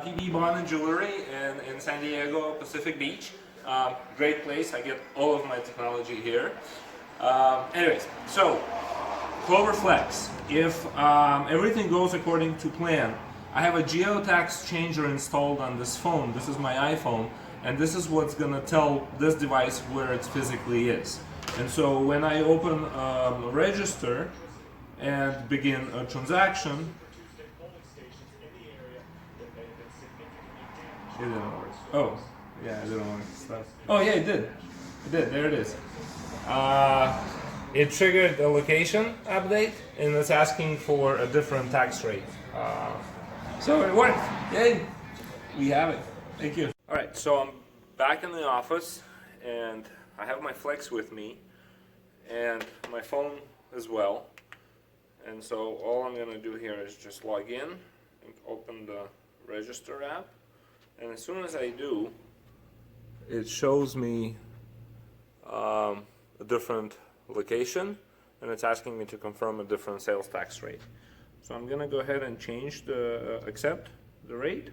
PB Bond Jewelry in San Diego, Pacific Beach. Great place. I get all of my technology here. Anyways, so Clover Flex. If everything goes according to plan, I have a Geo Tax Changer installed on this phone. This is my iPhone, and this is what's gonna tell this device where it physically is. And so when I open a register and begin a transaction, it didn't work. Oh, yeah, it didn't work. Stuff. Oh yeah, it did. It did. There it is. It triggered a location update, and it's asking for a different tax rate. So it worked. Yay! We have it. Thank you. All right, so I'm back in the office, and I have my Flex with me, and my phone as well. And so all I'm going to do here is just log in and open the Register app. And as soon as I do, it shows me a different location, and it's asking me to confirm a different sales tax rate. So I'm going to go ahead and change the accept the rate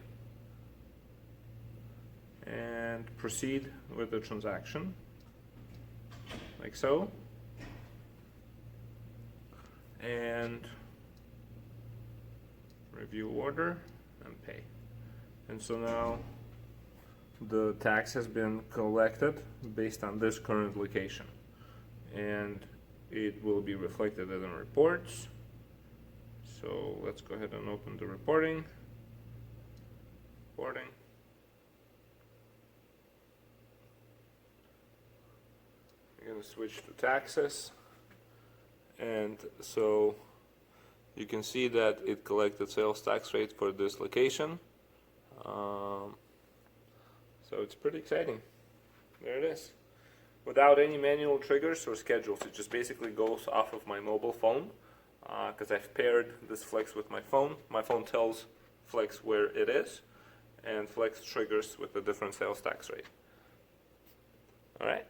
and proceed with the transaction, like so, and review order and pay. And so now the tax has been collected based on this current location, and it will be reflected in the reports. So let's go ahead and open the reporting. I'm going to switch to taxes, and so you can see that it collected sales tax rate for this location. So it's pretty exciting. There it is. Without any manual triggers or schedules, it just basically goes off of my mobile phone, because I've paired this Flex with my phone. My phone tells Flex where it is, and Flex triggers with a different sales tax rate. All right.